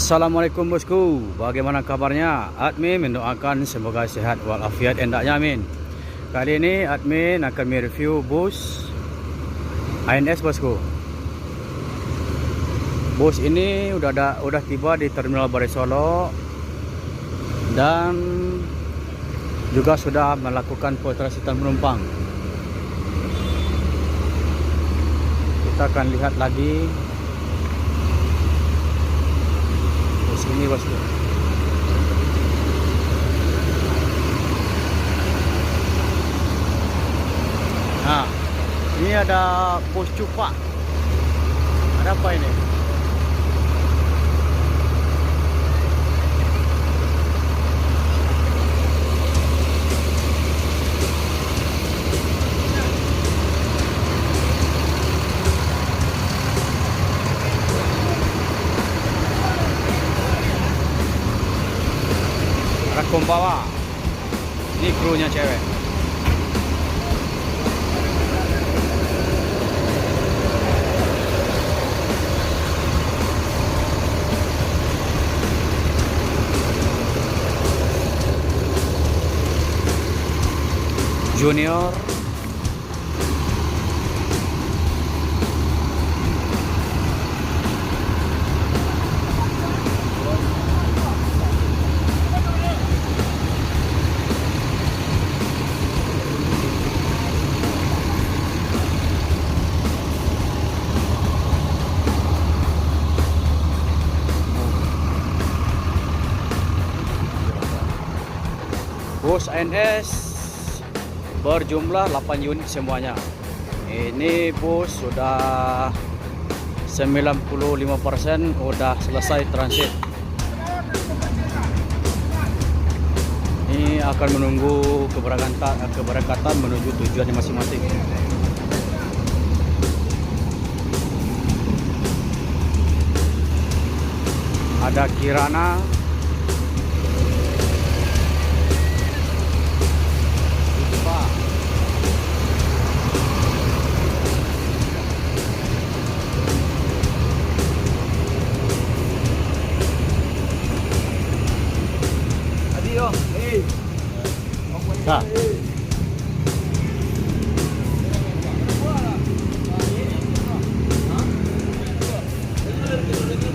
Assalamualaikum bosku, bagaimana kabarnya? Admin mendoakan semoga sehat walafiat endaknya amin. Kali ini admin akan mereview bus ANS bosku. Bus ini udah tiba di Terminal Barai Solo dan juga sudah melakukan pentransiten penumpang. Kita akan lihat lagi ini bosku. Nah, ini ada pos Cupak. Ada apa ini? Kombawa, ini krunya cewek. Junior, bus ANS berjumlah 8 unit semuanya. Ini bus sudah 95% udah selesai transit. Ini akan menunggu keberangkatan menuju tujuan masing-masing. Ada Kirana, nah,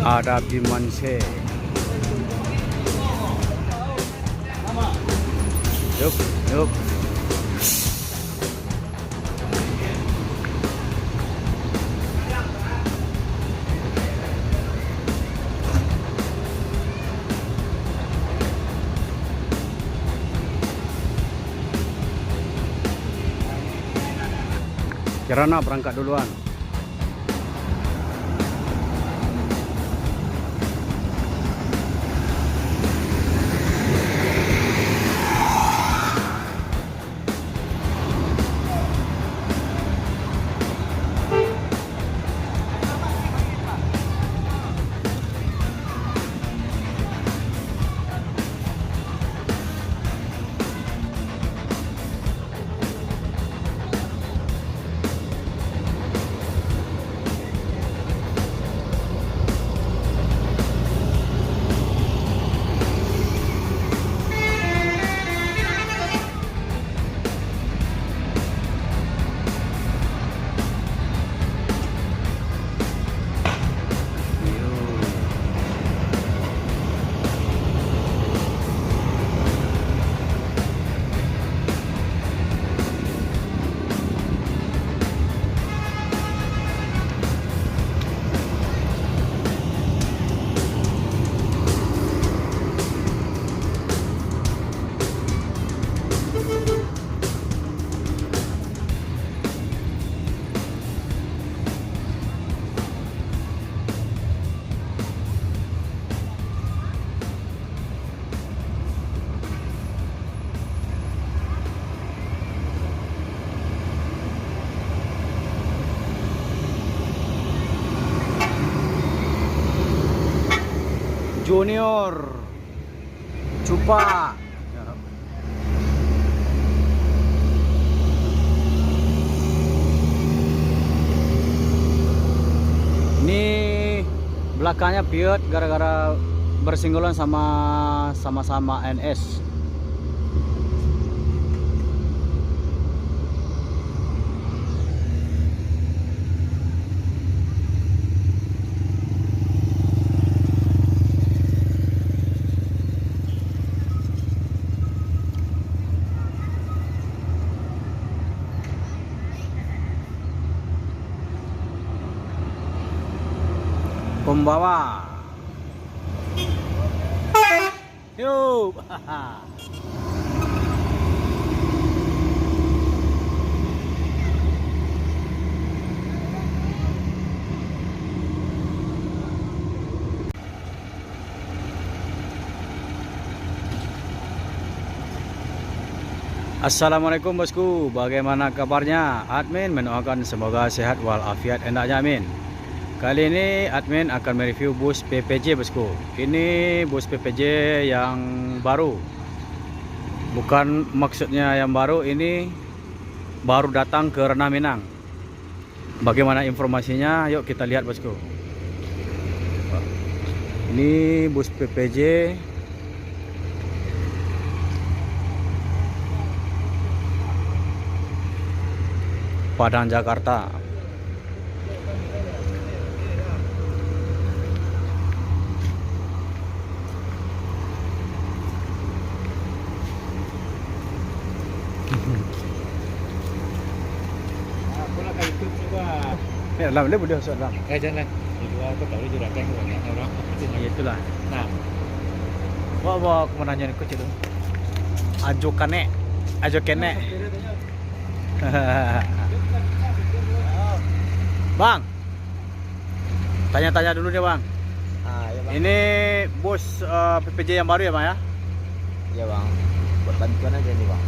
ada Bimanse. Yuk. Kirana berangkat duluan. Junior, Cupak. Ini belakangnya piot gara-gara bersinggungan sama-sama NS. Pembawa. Yuk. Assalamualaikum bosku, bagaimana kabarnya? Admin mendoakan semoga sehat walafiat hendaknya, amin. Kali ini admin akan mereview bus PPJ bosku. Ini bus PPJ yang baru. Bukan maksudnya yang baru, ini baru datang ke Ranah Minang. Bagaimana informasinya? Yuk kita lihat bosku. Ini bus PPJ Padang, Jakarta. Aku nak kayu tu juga. Dalam dia boleh masuk dalam. Jangan. Itu aku tahu dia juragan banyak orang. Itulah. Nah, Bawa aku mau nanya nih kecil tu. Ajo kene. Bang, tanya-tanya dulu dia bang. Ya bang. Ini bus PPJ yang baru ya bang ya? Ya bang. Buat bantuan aja nih bang.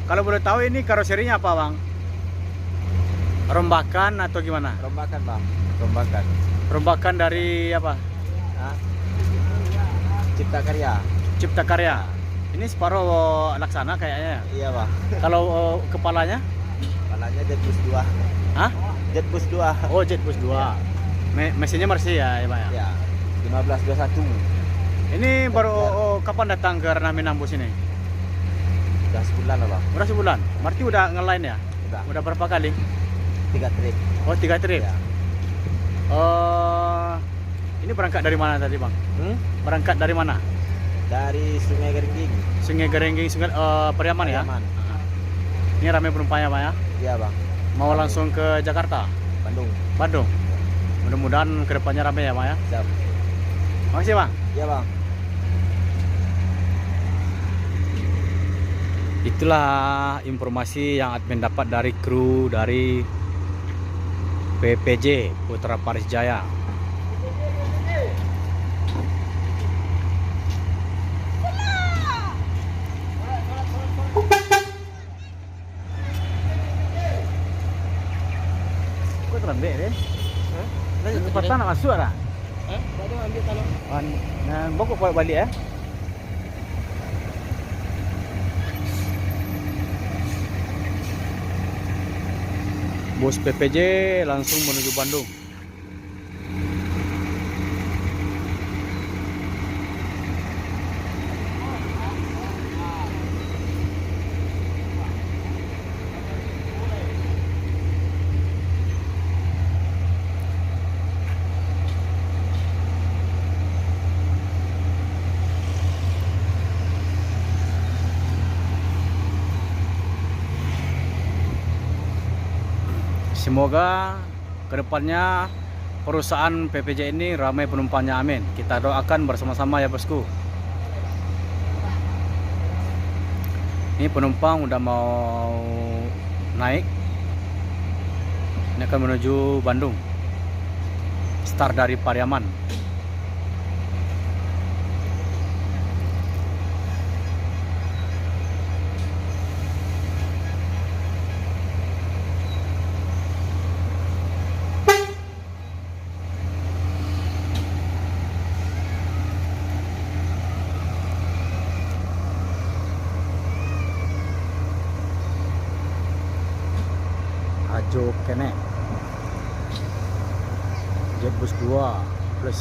Kalau boleh tahu ini karoserinya apa bang? Rombakan atau gimana? Rombakan bang. Rombakan. Rombakan dari apa? Hah? Cipta Karya. Cipta Karya. Ini separuh laksana kayaknya. Iya bang. Kalau kepalanya? Kepalanya Jetbus 2. Hah? Jetbus 2. Oh, Jetbus 2. Mesinnya Mercy ya, ya bang ya? Ya. 1521. Ini baru kapan datang ke Ranah Minang bus ini? Udah sebulan lah bang. Udah sebulan. Berarti udah ngelain ya? Udah. Udah berapa kali? 3 trip. Oh, 3 trip. Ya. Ini berangkat dari mana tadi bang? Berangkat dari mana? Dari Sungai Geringging. Sungai Geringging, Sungai Pariaman ya? Pariaman. Ini ramai penumpangnya bang ya? Iya bang. Mau langsung ke Jakarta? Bandung. Bandung? Mudah-mudahan kedepannya ramai ya bang ya? Siap. Makasih bang. Iya bang. Itulah informasi yang admin dapat dari kru dari PPJ Putra Paris Jaya. Kok terlembek deh? Lepas nak masuk lah. baru ambil talon. Nah, bawa balik ya. Bus PPJ langsung menuju Bandung. Semoga kedepannya perusahaan PPJ ini ramai penumpangnya, amin. Kita doakan bersama-sama ya bosku. Ini penumpang udah mau naik. Ini akan menuju Bandung. Start dari Pariaman. Ajo kene Jetbus 2 plus